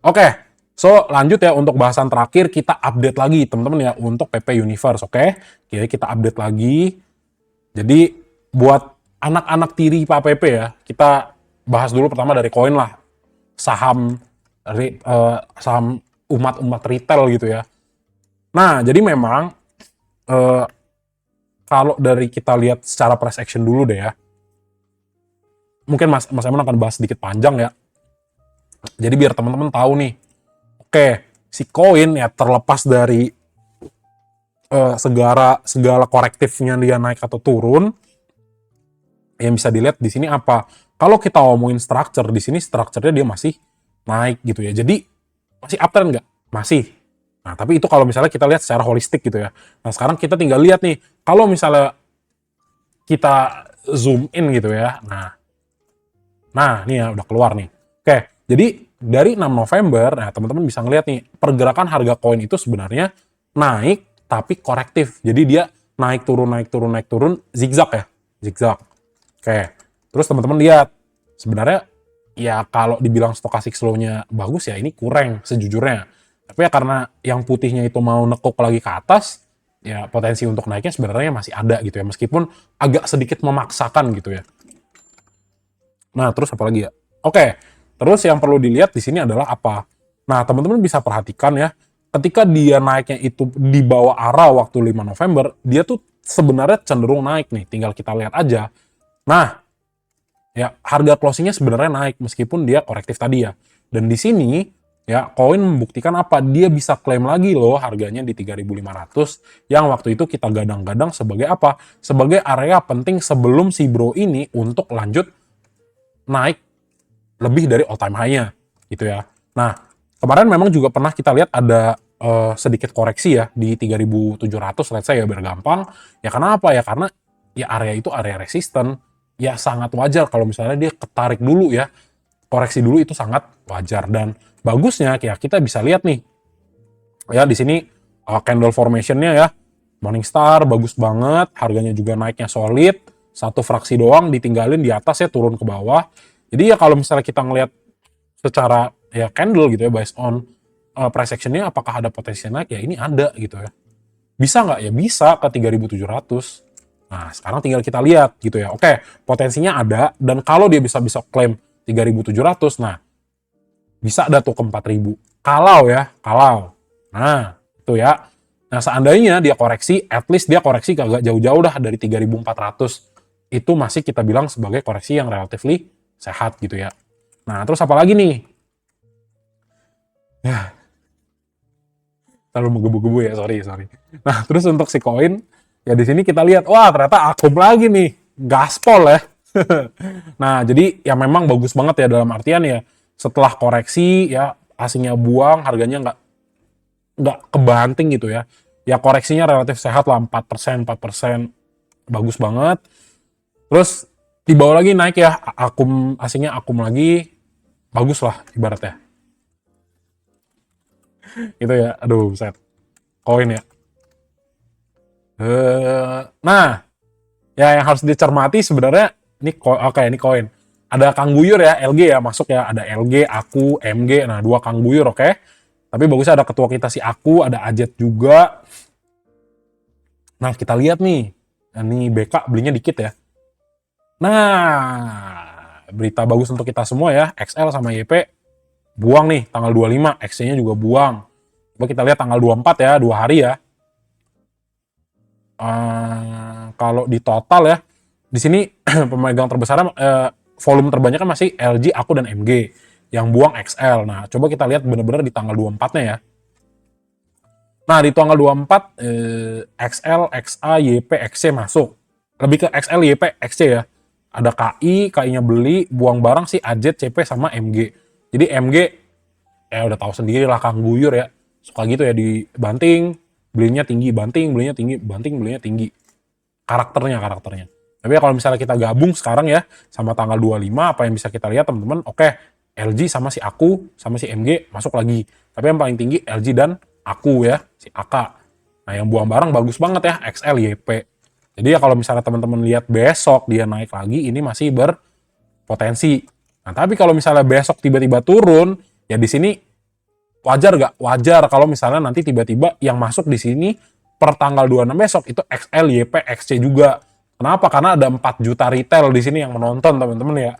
Oke, so lanjut ya untuk bahasan terakhir kita update lagi teman-teman ya untuk PP Universe, oke? Oke, kita update lagi. Jadi buat anak-anak tiri Pak PP ya, kita bahas dulu pertama dari koin lah, saham saham umat-umat retail gitu ya. Nah, jadi memang eh, kalau dari kita lihat secara price action dulu deh ya, mungkin Mas Eman akan bahas sedikit panjang ya. Jadi biar teman-teman tahu nih, oke, si koin ya terlepas dari segala korektifnya dia naik atau turun, yang bisa dilihat di sini apa? Kalau kita ngomongin structure, di sini structure-nya dia masih naik gitu ya. Jadi masih uptrend nggak? Masih. Nah, tapi itu kalau misalnya kita lihat secara holistik gitu ya. Nah, sekarang kita tinggal lihat nih, kalau misalnya kita zoom in gitu ya. Nah, ini ya udah keluar nih. Oke, jadi dari 6 November, nah teman-teman bisa ngeliat nih, pergerakan harga koin itu sebenarnya naik tapi korektif. Jadi dia naik turun naik turun naik turun zigzag ya, zigzag. Oke, terus teman-teman lihat sebenarnya ya kalau dibilang stochastic slow-nya bagus ya ini kurang sejujurnya. Tapi ya karena yang putihnya itu mau nekuk lagi ke atas, ya potensi untuk naiknya sebenarnya masih ada gitu ya, meskipun agak sedikit memaksakan gitu ya. Nah, terus apa lagi ya? Oke, terus yang perlu dilihat di sini adalah apa? Nah, teman-teman bisa perhatikan ya, ketika dia naiknya itu di bawah arah waktu 5 November, dia tuh sebenarnya cenderung naik nih, tinggal kita lihat aja. Nah, ya harga closingnya sebenarnya naik meskipun dia korektif tadi ya. Dan di sini ya koin membuktikan apa? Dia bisa klaim lagi loh harganya di 3.500 yang waktu itu kita gadang-gadang sebagai apa? Sebagai area penting sebelum si bro ini untuk lanjut naik lebih dari all time high-nya gitu ya. Nah, kemarin memang juga pernah kita lihat ada sedikit koreksi ya di 3.700 let's say ya biar gampang. Ya karena apa ya? Karena ya area itu area resisten. Ya sangat wajar kalau misalnya dia ketarik dulu ya. Koreksi dulu itu sangat wajar dan bagusnya ya kita bisa lihat nih. Ya di sini candle formation-nya ya. Morningstar bagus banget, harganya juga naiknya solid, satu fraksi doang ditinggalin di atas ya turun ke bawah. Jadi ya kalau misalnya kita ngelihat secara ya candle gitu ya based on price action-nya apakah ada potensi naik ya ini ada gitu ya. Bisa nggak ya bisa ke 3.700. Nah sekarang tinggal kita lihat gitu ya. Oke potensinya ada dan kalau dia bisa klaim 3.700 nah bisa ada tuh ke 4.000. Kalau. Nah itu ya. Nah seandainya dia koreksi, at least dia koreksi kagak jauh-jauh dah dari 3.400. Itu masih kita bilang sebagai koreksi yang relatively sehat gitu ya. Nah terus apa lagi nih? Ya, terlalu menggebu-gebu ya, sorry. Nah, terus untuk si koin, ya di sini kita lihat, wah ternyata akum lagi nih, gaspol ya. Nah, jadi ya memang bagus banget ya dalam artian ya, setelah koreksi ya asingnya buang, harganya nggak kebanting gitu ya. Ya koreksinya relatif sehat lah, 4%, bagus banget. Terus di bawah lagi naik ya, asingnya akum lagi, bagus lah ibaratnya. Itu ya, aduh, set. Koin ya. Nah, ya yang harus dicermati sebenarnya ini oke ini koin. Ada Kang Buyur ya, LG ya masuk ya. Ada LG, Aku, MG. Nah, dua Kang Buyur oke. Tapi bagusnya ada ketua kita si Aku, ada Ajet juga. Nah, kita lihat nih. Nah, ini BK belinya dikit ya. Nah, berita bagus untuk kita semua ya. XL sama YP buang nih tanggal 25, XC-nya juga buang. Coba kita lihat tanggal 24 ya, 2 hari ya. Kalau di total ya, di sini pemegang terbesar volume terbanyak kan masih LG, Aku dan MG yang buang XL. Nah, coba kita lihat benar-benar di tanggal 24-nya ya. Nah, di tanggal 24 XL, XA, YP, XC masuk. Lebih ke XL, YP, XC ya. Ada KI-nya beli, buang barang sih AZ, CP sama MG. Jadi MG udah tahu sendiri lah Kang Buyur ya. Suka gitu ya dibanting, belinya tinggi, banting, belinya tinggi, banting, belinya tinggi. Karakternya. Tapi ya kalau misalnya kita gabung sekarang ya sama tanggal 25 apa yang bisa kita lihat teman-teman, oke, LG sama si Aku sama si MG masuk lagi. Tapi yang paling tinggi LG dan Aku ya, si AK. Nah, yang buang barang bagus banget ya, XL, YP. Jadi ya kalau misalnya teman-teman lihat besok dia naik lagi, ini masih berpotensi. Nah, tapi kalau misalnya besok tiba-tiba turun, ya di sini Wajar gak? Wajar kalau misalnya nanti tiba-tiba yang masuk di sini per tanggal 26 besok itu XL, YP, XC juga. Kenapa? Karena ada 4 juta retail di sini yang menonton, teman-teman ya.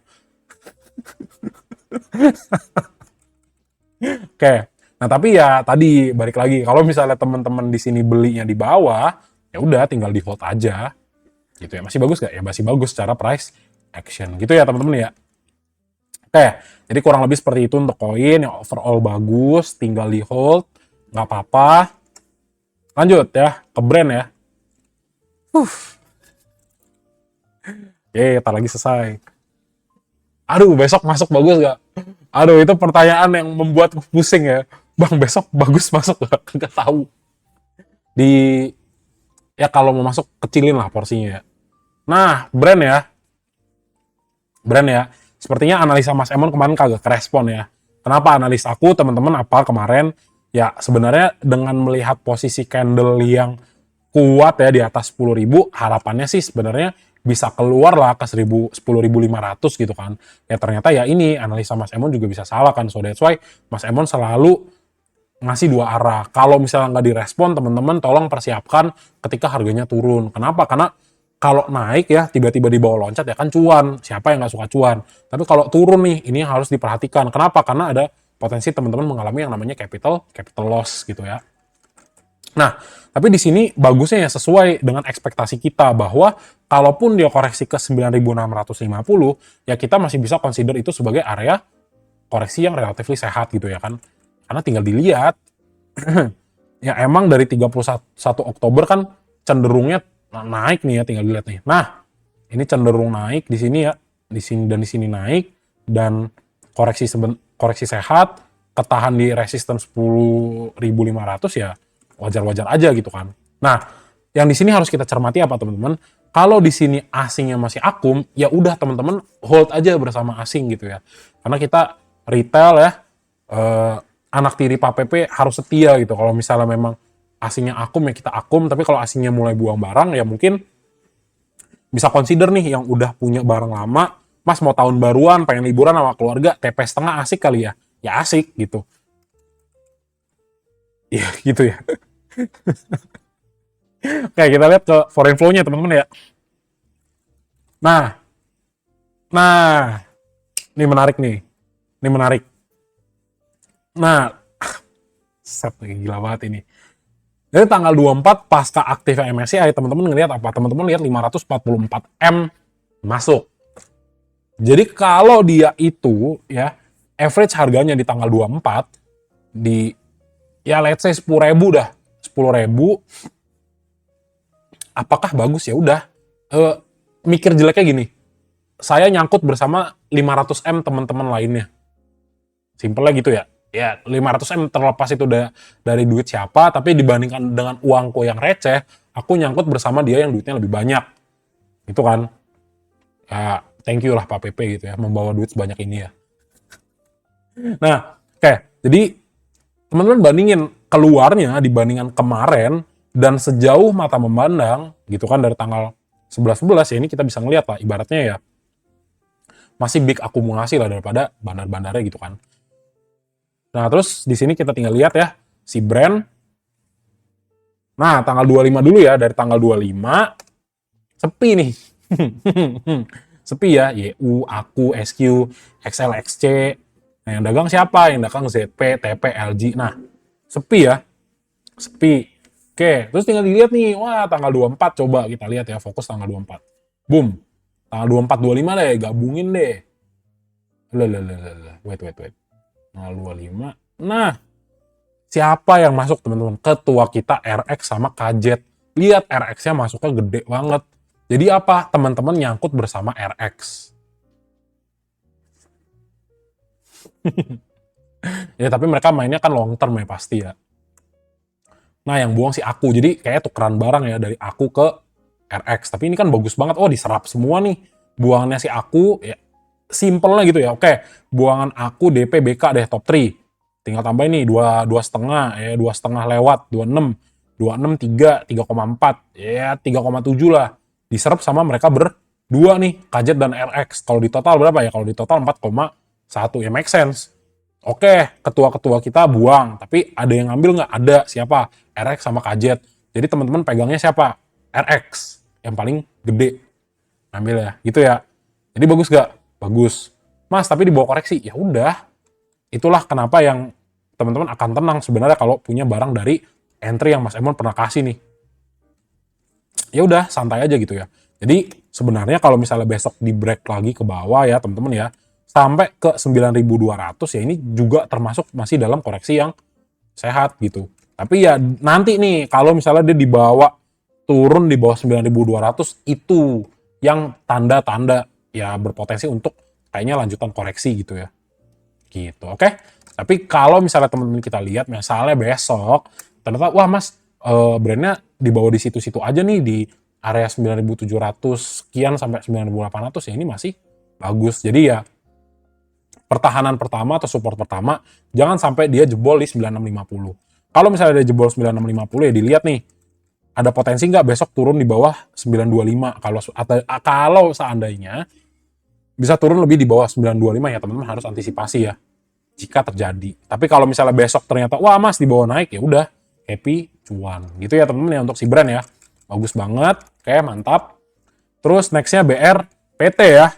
Oke. Nah, tapi ya tadi balik lagi, kalau misalnya teman-teman di sini belinya di bawah, ya udah tinggal di hold aja. Gitu ya. Masih bagus gak? Ya masih bagus secara price action. Gitu ya, teman-teman ya. Oke, jadi kurang lebih seperti itu untuk koin yang overall bagus, tinggal di hold, nggak apa-apa. Lanjut ya, ke brand ya. Oke, tak lagi selesai. Aduh, besok masuk bagus gak? Aduh, itu pertanyaan yang membuat pusing ya. Bang, besok bagus masuk gak? Nggak tahu. Di, ya kalau mau masuk, kecilin lah porsinya ya. Nah, brand ya. Brand ya. Sepertinya analisa Mas Emon kemarin kagak kerespon ya. Kenapa analisa aku, teman-teman, apa kemarin? Ya, sebenarnya dengan melihat posisi candle yang kuat ya di atas 10.000, harapannya sih sebenarnya bisa keluar lah ke 10.500 gitu kan. Ya ternyata ya ini analisa Mas Emon juga bisa salah kan. So that's why Mas Emon selalu ngasih dua arah. Kalau misalnya nggak direspon, teman-teman tolong persiapkan ketika harganya turun. Kenapa? Karena kalau naik ya tiba-tiba di bawah loncat ya kan cuan. Siapa yang nggak suka cuan? Tapi kalau turun nih, ini harus diperhatikan. Kenapa? Karena ada potensi teman-teman mengalami yang namanya capital loss gitu ya. Nah, tapi di sini bagusnya ya sesuai dengan ekspektasi kita bahwa kalaupun dia koreksi ke 9.650, ya kita masih bisa consider itu sebagai area koreksi yang relatif sehat gitu ya kan. Karena tinggal dilihat, ya emang dari 31 Oktober kan cenderungnya naik nih ya, tinggal dilihat nih. Nah, ini cenderung naik di sini ya, di sini dan di sini naik, dan koreksi sehat, ketahan di resisten 10.500 ya, wajar-wajar aja gitu kan. Nah, yang di sini harus kita cermati apa teman-teman? Kalau di sini asingnya masih akum, ya udah teman-teman hold aja bersama asing gitu ya. Karena kita retail ya, anak tiri Pak PP harus setia gitu. Kalau misalnya memang asingnya akum ya kita akum, tapi kalau asingnya mulai buang barang ya mungkin bisa consider nih yang udah punya barang lama, Mas mau tahun baruan, pengen liburan sama keluarga, TP setengah asik kali ya. Ya asik gitu. Ya gitu ya. Oke, kita lihat ke foreign flow-nya teman-teman ya. Nah, nah, ini menarik nih. Ini menarik. Nah, set gila banget ini. Jadi tanggal 24 pasca aktifnya MSCI, teman-teman ngelihat apa? Teman-teman lihat 544 M masuk. Jadi kalau dia itu ya average harganya di tanggal 24 di ya let's say 10.000 dah. 10.000 apakah bagus ya udah. Mikir jeleknya gini. Saya nyangkut bersama 500 M teman-teman lainnya. Simpelnya gitu ya. Ya 500 M terlepas itu udah dari duit siapa, tapi dibandingkan dengan uangku yang receh, aku nyangkut bersama dia yang duitnya lebih banyak. Itu kan. Ya thank you lah Pak PP gitu ya, membawa duit sebanyak ini ya. Nah, oke. Jadi teman-teman bandingin keluarnya dibandingkan kemarin dan sejauh mata memandang gitu kan dari tanggal 11-11 ya ini kita bisa ngeliat lah ibaratnya ya masih big akumulasi lah daripada bandar-bandarnya gitu kan. Nah, terus di sini kita tinggal lihat ya si brand. Nah, tanggal 25 dulu ya, dari tanggal 25 sepi nih. Sepi ya, YU, Aku, SQ, XL, XC. Nah, yang dagang siapa? Yang dagang ZP, TP, LG. Nah, sepi ya. Sepi. Oke, terus tinggal dilihat nih. Wah, tanggal 24 coba kita lihat ya, fokus tanggal 24. Boom. Tanggal 24, 25 deh, gabungin deh. Wait. Tanggal 25. Nah, siapa yang masuk teman-teman? Ketua kita RX sama Kajet. Lihat RX-nya masuknya gede banget. Jadi apa? Teman-teman nyangkut bersama RX. Ya tapi mereka mainnya kan long term ya pasti ya. Nah yang buang si Aku. Jadi kayaknya tukeran barang ya dari Aku ke RX. Tapi ini kan bagus banget. Oh diserap semua nih. Buangannya si Aku. Ya, simpelnya gitu ya. Oke. Buangan Aku DP BK deh top 3. Tinggal tambah ini 2,5 ya 2,5 lewat 26 3 3,4 ya 3,7 lah diserap sama mereka berdua nih Kajet dan RX. Kalau di total berapa ya? Kalau di total 4,1 ya make sense. Oke, ketua-ketua kita buang, tapi ada yang ngambil nggak? Ada. Siapa? RX sama KZ. Jadi teman-teman pegangnya siapa? RX, yang paling gede. Ambil ya, gitu ya. Jadi bagus nggak? Bagus. Mas, tapi di bawah koreksi. Ya udah. Itulah kenapa yang teman-teman akan tenang sebenarnya kalau punya barang dari entry yang Mas Emon pernah kasih nih. Ya udah, santai aja gitu ya. Jadi sebenarnya kalau misalnya besok di break lagi ke bawah ya teman-teman ya, sampai ke 9.200 ya ini juga termasuk masih dalam koreksi yang sehat gitu. Tapi ya nanti nih kalau misalnya dia dibawa turun di bawah 9.200 itu yang tanda-tanda ya berpotensi untuk kayaknya lanjutan koreksi gitu ya. Gitu, oke? Tapi kalau misalnya teman-teman kita lihat misalnya besok ternyata wah Mas brandnya dibawa di situ-situ aja nih di area 9.700 sekian sampai 9.800 ya ini masih bagus. Jadi ya pertahanan pertama atau support pertama, jangan sampai dia jebol di 9650. Kalau misalnya dia jebol 9650 ya dilihat nih, ada potensi nggak besok turun di bawah 925 kalau seandainya bisa turun lebih di bawah 925 ya teman-teman harus antisipasi ya jika terjadi. Tapi kalau misalnya besok ternyata wah Mas di bawah naik ya udah happy cuan. Gitu ya teman-teman ya untuk si brand ya. Bagus banget. Oke, mantap. Terus nextnya BRPT ya.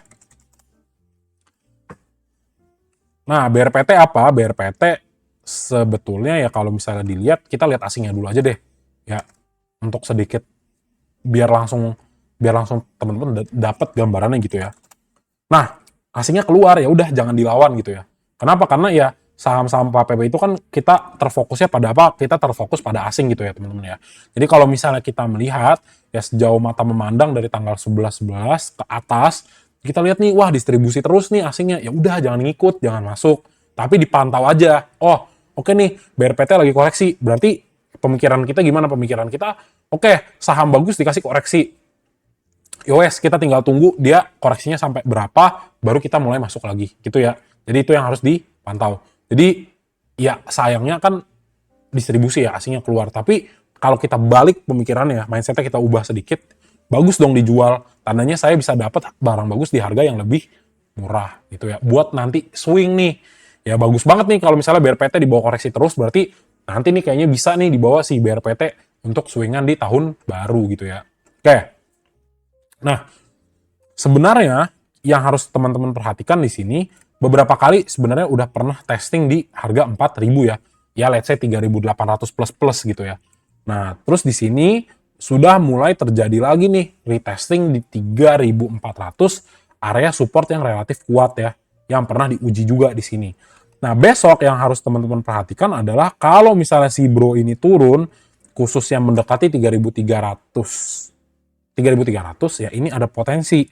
Nah, BRPT apa? BRPT sebetulnya ya kalau misalnya dilihat, kita lihat asingnya dulu aja deh. Ya, untuk sedikit biar langsung teman-teman dapat gambarannya gitu ya. Nah, asingnya keluar ya udah jangan dilawan gitu ya. Kenapa? Karena ya saham-saham PAPP itu kan kita terfokusnya pada apa? Kita terfokus pada asing gitu ya teman-teman ya. Jadi kalau misalnya kita melihat ya sejauh mata memandang dari tanggal 11 ke atas, kita lihat nih wah distribusi terus nih asingnya. Ya udah jangan ngikut, jangan masuk. Tapi dipantau aja. Oh, oke nih BRPT lagi koreksi. Berarti pemikiran kita gimana? Pemikiran kita oke, saham bagus dikasih koreksi. Yowes, kita tinggal tunggu dia koreksinya sampai berapa, baru kita mulai masuk lagi, gitu ya. Jadi itu yang harus dipantau. Jadi, ya sayangnya kan distribusi ya, asingnya keluar. Tapi, kalau kita balik pemikirannya, mindsetnya kita ubah sedikit, bagus dong dijual. Tandanya saya bisa dapat barang bagus di harga yang lebih murah, gitu ya. Buat nanti swing nih. Ya bagus banget nih kalau misalnya BRPT dibawa koreksi terus, berarti nanti nih kayaknya bisa nih dibawa si BRPT untuk swingan di tahun baru, gitu ya. Oke. Nah, sebenarnya yang harus teman-teman perhatikan di sini, beberapa kali sebenarnya udah pernah testing di harga 4.000 ya. Ya let's say 3.800 plus gitu ya. Nah, terus di sini sudah mulai terjadi lagi nih retesting di 3.400 area support yang relatif kuat ya, yang pernah diuji juga di sini. Nah, besok yang harus teman-teman perhatikan adalah kalau misalnya si bro ini turun, khusus yang mendekati 3.300 ya ini ada potensi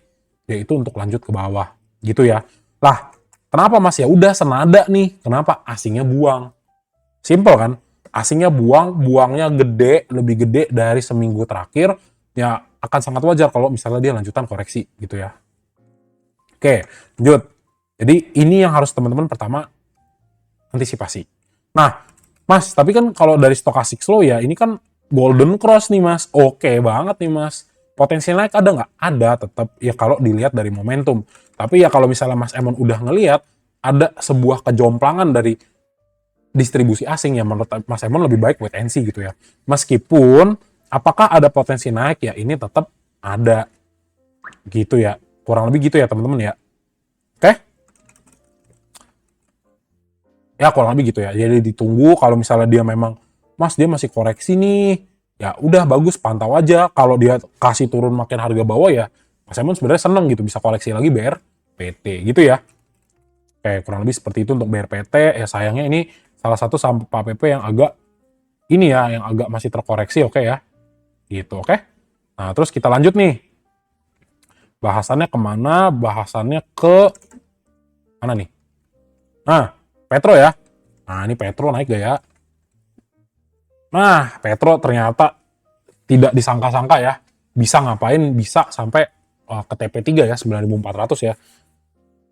yaitu untuk lanjut ke bawah gitu ya. Lah, kenapa Mas? Ya udah senada nih. Kenapa? Asingnya buang. Simple kan? Asingnya buangnya gede, lebih gede dari seminggu terakhir, ya akan sangat wajar kalau misalnya dia lanjutan koreksi gitu ya. Oke, lanjut. Jadi ini yang harus teman-teman pertama antisipasi. Nah, Mas, tapi kan kalau dari stochastic slow ya ini kan golden cross nih Mas. Oke banget nih Mas. Potensi naik ada nggak? Ada tetap ya kalau dilihat dari momentum. Tapi ya kalau misalnya Mas Emon udah ngelihat ada sebuah kejomplangan dari distribusi asing yang menurut Mas Emon lebih baik wait and see gitu ya. Meskipun apakah ada potensi naik ya ini tetap ada gitu ya. Kurang lebih gitu ya teman-teman ya. Oke? Ya kurang lebih gitu ya. Jadi ditunggu kalau misalnya dia memang Mas dia masih koreksi nih. Ya udah bagus pantau aja. Kalau dia kasih turun makin harga bawah ya Mas Emon sebenarnya seneng gitu bisa koleksi lagi BRPT gitu ya. Oke, kurang lebih seperti itu untuk BRPT. Ya sayangnya ini salah satu saham PAPP yang agak ini ya yang agak masih terkoreksi oke ya. Gitu oke. Nah, terus kita lanjut nih. Bahasannya kemana? Bahasannya ke mana nih? Nah, Petro ya. Nah, ini Petro naik gak ya? Nah, Petro ternyata tidak disangka-sangka ya. Bisa ngapain? Bisa sampai ke TP3 ya, 9.400 ya.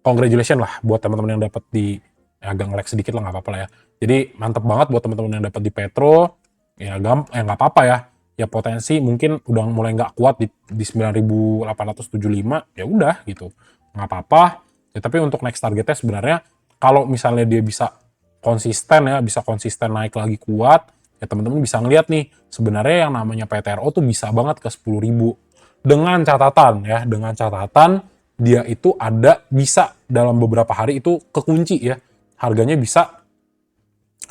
Congratulations lah buat teman-teman yang dapat di agak nge-lag sedikit lah nggak apa-apa lah ya. Jadi mantep banget buat teman-teman yang dapat di Petro. Ya nggak apa-apa ya. Ya potensi mungkin udah mulai nggak kuat di 9.875 ya udah gitu. Nggak apa-apa. Ya, tapi untuk next targetnya sebenarnya kalau misalnya dia bisa konsisten ya, bisa konsisten naik lagi kuat, ya teman-teman bisa ngeliat nih, sebenarnya yang namanya PTRO tuh bisa banget ke 10.000. Dengan catatan ya, dengan catatan dia itu ada bisa dalam beberapa hari itu kekunci ya, harganya bisa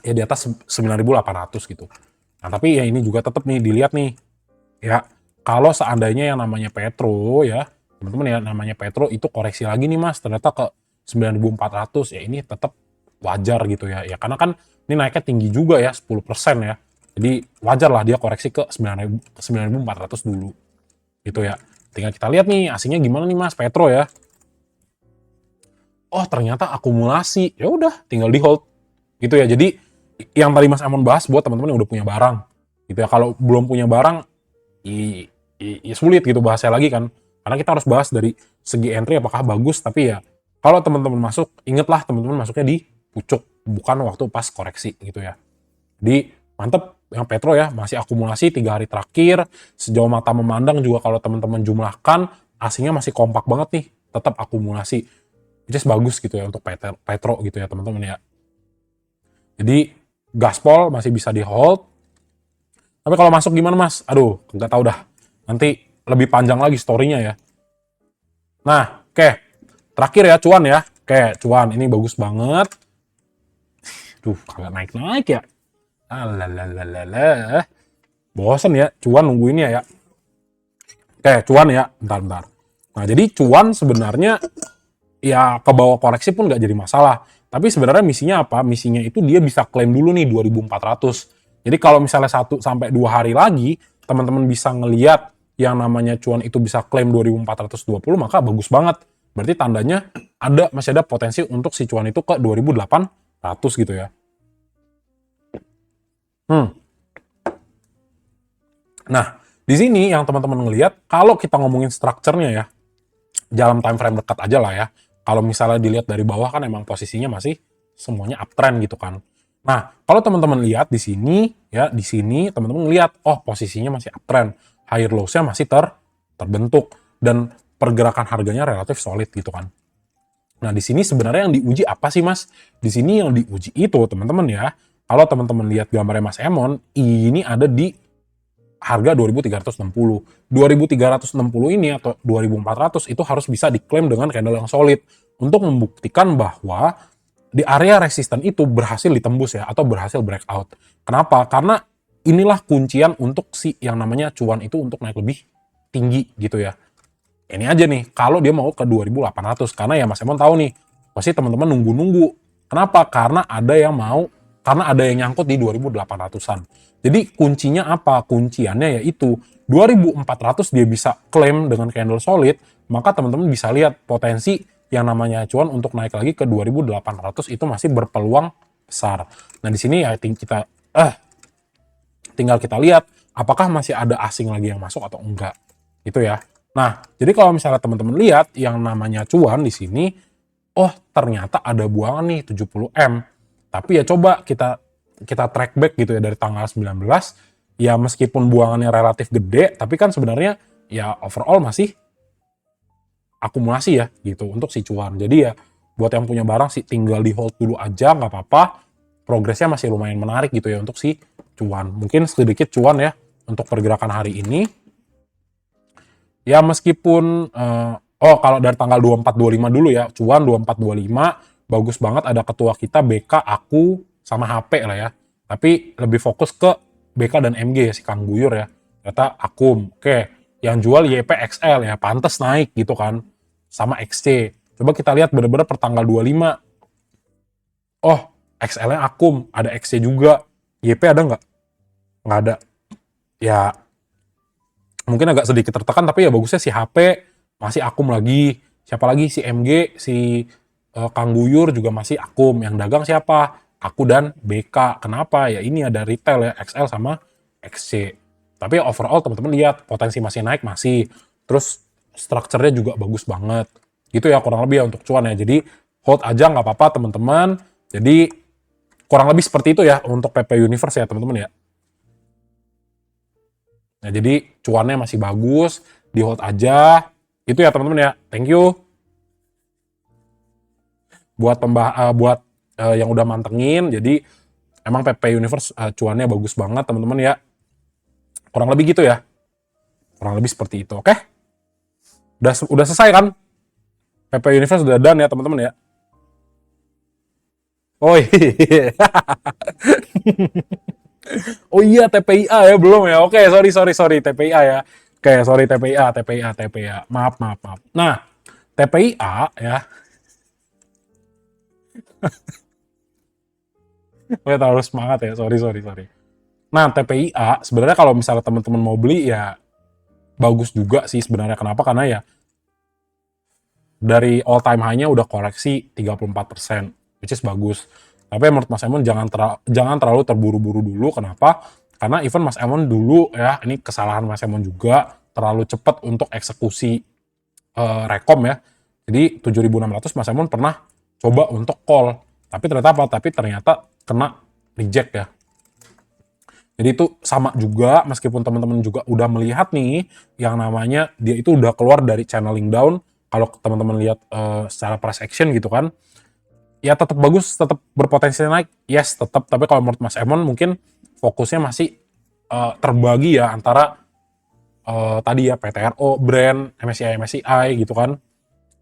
ya di atas 9.800 gitu. Nah, tapi ya ini juga tetap nih dilihat nih ya, kalau seandainya yang namanya Petro ya, teman-teman ya, namanya Petro itu koreksi lagi nih Mas, ternyata ke 9.400 ya, ini tetap wajar gitu ya. Ya karena kan ini naiknya tinggi juga ya, 10% ya. Jadi wajar lah dia koreksi ke 9.400 dulu. Gitu ya. Tinggal kita lihat nih asingnya gimana nih Mas Petro ya. Oh, ternyata akumulasi. Ya udah, tinggal di hold. Gitu ya. Jadi yang tadi Mas Amon bahas buat teman-teman yang udah punya barang. Gitu ya. Kalau belum punya barang, sulit gitu bahasnya lagi kan. Karena kita harus bahas dari segi entry apakah bagus, tapi ya kalau teman-teman masuk, ingatlah teman-teman masuknya di pucuk, bukan waktu pas koreksi gitu ya. Jadi mantep yang Petro ya, masih akumulasi 3 hari terakhir, sejauh mata memandang juga kalau teman-teman jumlahkan, asingnya masih kompak banget nih, tetap akumulasi. Itu bagus gitu ya untuk Petro gitu ya teman-teman ya. Jadi gaspol masih bisa di hold. Tapi kalau masuk gimana Mas? Aduh, nggak tahu dah. Nanti lebih panjang lagi story-nya ya. Nah, oke. Terakhir ya, cuan ya. Oke, cuan. Ini bagus banget. Duh, kagak naik-naik ya. Alalalala. Bosen ya, cuan nungguinnya ya. Oke, cuan ya. Bentar-bentar. Nah, jadi cuan sebenarnya ya ke bawah koreksi pun nggak jadi masalah. Tapi sebenarnya misinya apa? Misinya itu dia bisa klaim dulu nih 2.400. Jadi kalau misalnya 1-2 hari lagi, teman-teman bisa ngeliat yang namanya cuan itu bisa klaim 2.420, maka bagus banget. Berarti tandanya masih ada potensi untuk si cuan itu ke 2.800 gitu ya. Nah, di sini yang teman-teman ngelihat, kalau kita ngomongin strukturnya ya, dalam time frame dekat aja lah ya. Kalau misalnya dilihat dari bawah kan emang posisinya masih semuanya uptrend gitu kan. Nah, kalau teman-teman lihat di sini ya, di sini teman-teman lihat, oh posisinya masih uptrend, higher lows-nya masih terbentuk dan pergerakan harganya relatif solid gitu kan. Nah, di sini sebenarnya yang diuji apa sih Mas? Di sini yang diuji itu teman-teman ya. Kalau teman-teman lihat gambarnya Mas Emon, ini ada di harga 2.360. 2.360 ini atau 2.400 itu harus bisa diklaim dengan candle yang solid untuk membuktikan bahwa di area resisten itu berhasil ditembus ya atau berhasil breakout. Kenapa? Karena inilah kuncian untuk si yang namanya cuan itu untuk naik lebih tinggi gitu ya. Ini aja nih, kalau dia mau ke 2.800, karena ya Mas Emon tahu nih, pasti teman-teman nunggu-nunggu. Kenapa? Karena ada yang nyangkut di 2.800-an. Jadi kuncinya apa? Kunciannya yaitu 2.400 dia bisa klaim dengan candle solid, maka teman-teman bisa lihat potensi yang namanya cuan untuk naik lagi ke 2.800 itu masih berpeluang besar. Nah di sini ya tinggal kita lihat apakah masih ada asing lagi yang masuk atau enggak. Gitu ya. Nah, jadi kalau misalnya teman-teman lihat yang namanya cuan di sini, oh ternyata ada buangan nih 70M. Tapi ya coba kita track back gitu ya dari tanggal 19, ya meskipun buangannya relatif gede, tapi kan sebenarnya ya overall masih akumulasi ya gitu untuk si cuan. Jadi ya buat yang punya barang sih tinggal di hold dulu aja, nggak apa-apa. Progresnya masih lumayan menarik gitu ya untuk si cuan. Mungkin sedikit cuan ya untuk pergerakan hari ini. Ya meskipun kalau dari tanggal 24-25 dulu ya, cuan 24-25 bagus banget, ada ketua kita BK, aku sama HP lah ya. Tapi lebih fokus ke BK dan MG ya, si Kang Guyur ya. Ternyata akum. Oke, yang jual YPXL ya, pantes naik gitu kan. Sama XC. Coba kita lihat bener-bener per tanggal 25. Oh, XL-nya akum, ada XC juga. YP ada nggak? Nggak ada. Ya mungkin agak sedikit tertekan, tapi ya bagusnya si HP masih akum lagi. Siapa lagi? Si MG, si Kang Guyur juga masih akum. Yang dagang siapa? Aku dan BK. Kenapa? Ya ini ada retail ya, XL sama XC. Tapi overall teman-teman lihat potensi masih naik, masih. Terus strukturnya juga bagus banget. Gitu ya kurang lebih ya untuk cuan ya. Jadi hold aja nggak apa-apa teman-teman. Jadi kurang lebih seperti itu ya untuk PP Universe ya teman-teman ya. Nah, jadi cuannya masih bagus, di hold aja. Itu ya teman-teman ya. Thank you buat yang udah mantengin. Jadi emang PP Universe cuannya bagus banget teman-teman ya. Kurang lebih gitu ya. Kurang lebih seperti itu. Oke? Udah selesai kan? PP Universe udah done ya teman-teman ya. Oh iya. Oh iya TPIA ya belum ya. Oke, sorry TPIA ya. Oke, sorry TPIA. Maaf. Nah, TPIA ya. Gue terlalu semangat ya. Sorry. Nah, TPIA sebenarnya kalau misalnya teman-teman mau beli ya bagus juga sih sebenarnya. Kenapa? Karena ya dari all time high-nya udah koreksi 34%, which is bagus. Tapi menurut Mas Emon jangan terlalu terburu-buru dulu. Kenapa? Karena even Mas Emon dulu ya, ini kesalahan Mas Emon juga, terlalu cepat untuk eksekusi rekom ya. Jadi 7.600 Mas Emon pernah coba untuk call. Tapi ternyata apa? Tapi ternyata kena reject ya. Jadi itu sama juga, meskipun teman-teman juga udah melihat nih, yang namanya dia itu udah keluar dari channeling down. Kalau teman-teman lihat secara price action gitu kan, ya tetap bagus, tetap berpotensi naik, yes tetap. Tapi kalau menurut Mas Emon mungkin fokusnya masih terbagi ya antara tadi ya PTRO, brand, MSCI gitu kan,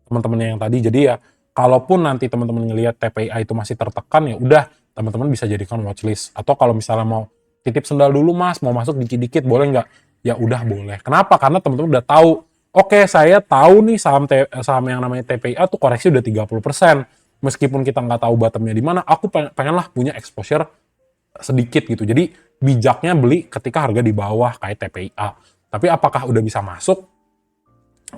teman-teman yang tadi. Jadi ya kalaupun nanti teman-teman ngelihat TPI itu masih tertekan, ya udah teman-teman bisa jadikan watchlist. Atau kalau misalnya mau titip sendal dulu Mas, mau masuk dikit-dikit boleh nggak? Ya udah boleh. Kenapa? Karena teman-teman udah tahu. Oke, saya tahu nih saham yang namanya TPIA tuh koreksi udah 30%. Meskipun kita nggak tahu bottomnya di mana, aku pengenlah punya exposure sedikit gitu. Jadi bijaknya beli ketika harga di bawah kayak TPIA. Tapi apakah udah bisa masuk?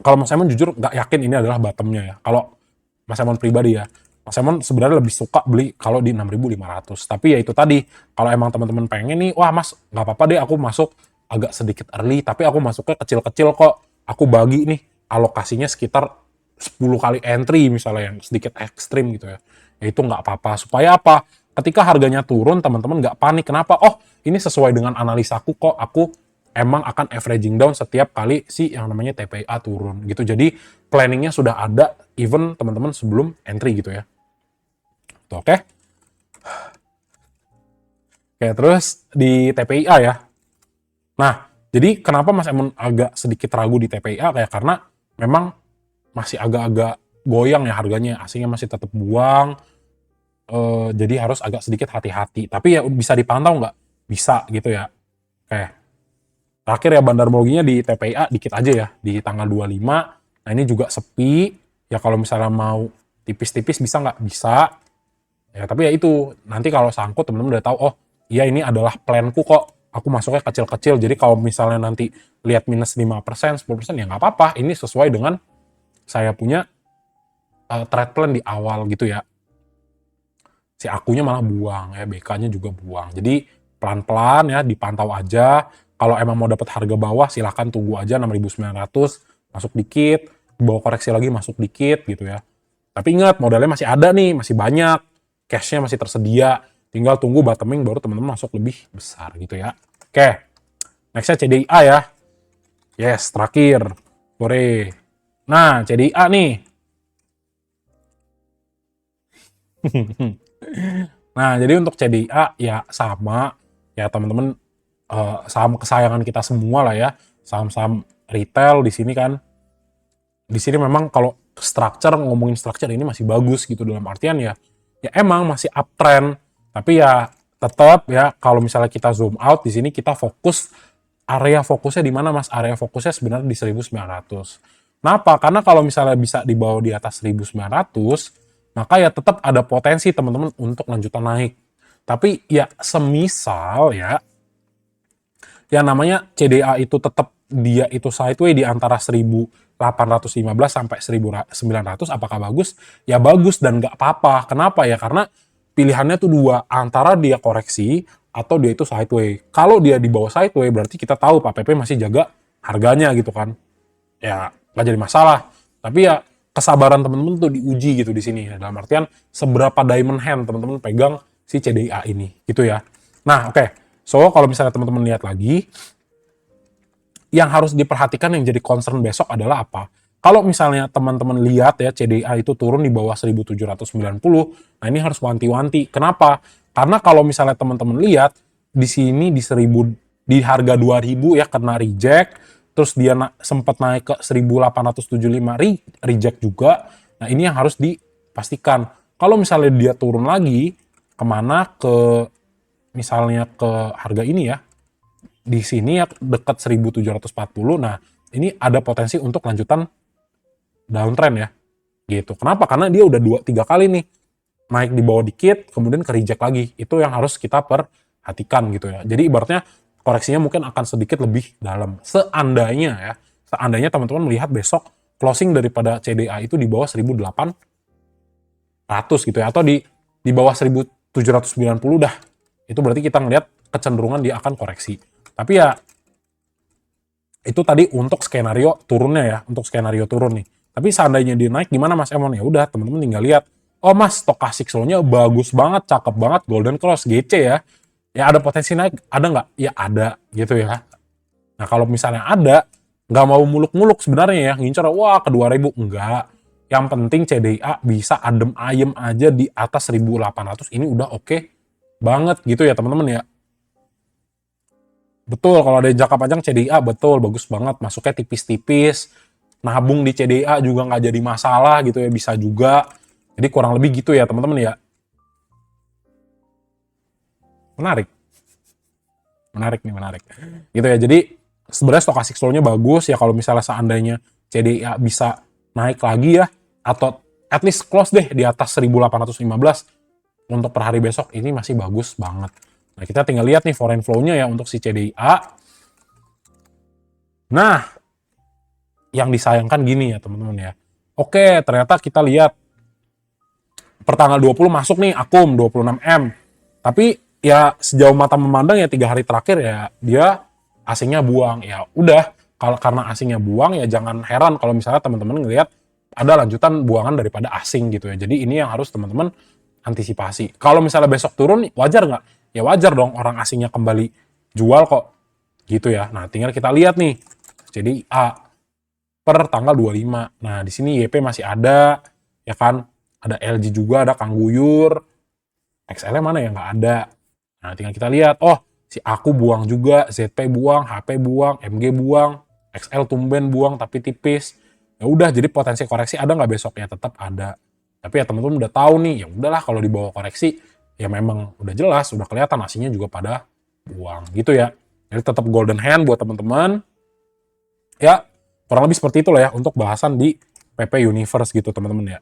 Kalau Mas Simon jujur nggak yakin ini adalah bottomnya ya. Kalau Mas Simon pribadi ya, Mas Simon sebenarnya lebih suka beli kalau di 6.500. Tapi ya itu tadi, kalau emang teman-teman pengen nih, wah Mas nggak apa-apa deh aku masuk agak sedikit early, tapi aku masuknya kecil-kecil kok. Aku bagi nih alokasinya sekitar 10 kali entry misalnya yang sedikit ekstrim gitu ya. Ya itu nggak apa-apa. Supaya apa? Ketika harganya turun, teman-teman nggak panik. Kenapa? Oh, ini sesuai dengan analisaku kok. Aku emang akan averaging down setiap kali si yang namanya TPA turun gitu. Jadi planningnya sudah ada even teman-teman sebelum entry gitu ya. Tuh, oke. Oke, terus di TPIA ya. Nah, jadi kenapa Mas Emon agak sedikit ragu di TPIA kayak karena memang masih agak-agak goyang ya harganya, asingnya masih tetap buang, jadi harus agak sedikit hati-hati. Tapi ya bisa dipantau nggak? Bisa gitu ya. Oke. Terakhir ya bandarmologinya di TPIA dikit aja ya, di tanggal 25. Nah ini juga sepi, ya kalau misalnya mau tipis-tipis bisa nggak? Bisa. Ya tapi ya itu, nanti kalau sangkut temen-temen udah tahu, oh iya ini adalah planku kok, aku masuknya kecil-kecil, jadi kalau misalnya nanti lihat minus 5%, 10% ya nggak apa-apa, ini sesuai dengan saya punya trade plan di awal gitu ya. Si akunya malah buang ya, BK-nya juga buang. Jadi pelan-pelan ya, dipantau aja. Kalau emang mau dapat harga bawah, silahkan tunggu aja 6.900, masuk dikit, bawa koreksi lagi masuk dikit gitu ya. Tapi ingat, modalnya masih ada nih, masih banyak, cash-nya masih tersedia. Tinggal tunggu bottoming baru teman-teman masuk lebih besar gitu ya. Oke, next-nya CDIA ya. Yes, terakhir. Sore. Nah, CDIA nih. Nah, jadi untuk CDIA ya sama ya teman-teman, saham kesayangan kita semua lah ya, saham-saham retail di sini kan. Di sini memang kalau ngomongin structure ini masih bagus gitu dalam artian ya emang masih uptrend. Tapi ya tetap ya kalau misalnya kita zoom out di sini kita fokus, area fokusnya di mana Mas? Area fokusnya sebenarnya di 1.900. Kenapa? Karena kalau misalnya bisa dibawa di atas 1.900, maka ya tetap ada potensi teman-teman untuk lanjutan naik. Tapi ya semisal ya, yang namanya CDA itu tetap dia itu sideways di antara 1.815 sampai 1.900, apakah bagus? Ya bagus dan nggak apa-apa. Kenapa ya? Karena pilihannya tuh dua, antara dia koreksi atau dia itu sideways. Kalau dia di bawah sideways berarti kita tahu Pak PP masih jaga harganya gitu kan. Ya nggak jadi masalah. Tapi ya kesabaran teman-teman tuh diuji gitu di sini ya. Dalam artian seberapa diamond hand teman-teman pegang si CDA ini gitu ya. Nah, oke. So, kalau misalnya teman-teman lihat lagi, yang harus diperhatikan yang jadi concern besok adalah apa? Kalau misalnya teman-teman lihat ya CDA itu turun di bawah 1790, nah ini harus wanti-wanti. Kenapa? Karena kalau misalnya teman-teman lihat di sini di 1000 di harga 2000 ya kena reject, terus dia sempat naik ke 1875 reject juga. Nah, ini yang harus dipastikan. Kalau misalnya dia turun lagi kemana ke misalnya ke harga ini ya, di sini ya dekat 1740. Nah, ini ada potensi untuk lanjutan downtrend ya gitu. Kenapa? Karena dia udah 2-3 kali nih naik di bawah dikit kemudian ke reject lagi. Itu yang harus kita perhatikan gitu ya. Jadi ibaratnya koreksinya mungkin akan sedikit lebih dalam seandainya teman-teman melihat besok closing daripada CDA itu di bawah 1800 gitu ya, atau di bawah 1790 dah. Itu berarti kita ngelihat kecenderungan dia akan koreksi. Tapi ya itu tadi untuk skenario turunnya ya, untuk skenario turun nih. Tapi seandainya dia naik gimana Mas Emon? Ya udah, teman-teman tinggal lihat. Oh Mas, stochastic slow-nya bagus banget, cakep banget, golden cross, GC ya. Ya ada potensi naik, ada nggak? Ya ada, gitu ya. Nah kalau misalnya ada, nggak mau muluk-muluk sebenarnya ya, ngincer, wah ke 2000, enggak. Yang penting CDA bisa adem ayem aja di atas 1800, ini udah oke banget gitu ya teman-teman ya. Betul, kalau ada jangka panjang CDA betul, bagus banget. Masuknya tipis-tipis, nabung di CDA juga nggak jadi masalah gitu ya, bisa juga. Jadi kurang lebih gitu ya teman-teman ya. Menarik, menarik nih, menarik. Gitu ya, jadi sebenarnya stochastic slow-nya bagus ya kalau misalnya seandainya CDA bisa naik lagi ya, atau at least close deh di atas 1815 untuk per hari besok, ini masih bagus banget. Nah, kita tinggal lihat nih foreign flow-nya ya untuk si CDA. Nah, yang disayangkan gini ya teman-teman ya. Oke, ternyata kita lihat pertanggal 20 masuk nih akum 26M. Tapi ya sejauh mata memandang ya 3 hari terakhir ya dia asingnya buang. Ya udah, kalau karena asingnya buang ya jangan heran kalau misalnya teman-teman ngelihat ada lanjutan buangan daripada asing gitu ya. Jadi ini yang harus teman-teman antisipasi. Kalau misalnya besok turun wajar nggak? Ya wajar dong, orang asingnya kembali jual kok gitu ya. Nah, tinggal kita lihat nih. Jadi per tanggal 25. Nah, di sini YP masih ada, ya kan? Ada LG juga, ada Kang Guyur. XL mana ya? Nggak ada. Nah, tinggal kita lihat. Oh, si Aku buang juga, ZP buang, HP buang, MG buang, XL tumben buang tapi tipis. Ya udah, jadi potensi koreksi ada nggak besok? Ya tetap ada. Tapi ya teman-teman udah tahu nih, ya udahlah kalau di bawah koreksi, ya memang udah jelas, udah kelihatan aslinya juga pada buang gitu ya. Jadi tetap golden hand buat teman-teman. Ya, kurang lebih seperti itu lah ya untuk bahasan di PP Universe gitu teman-teman ya.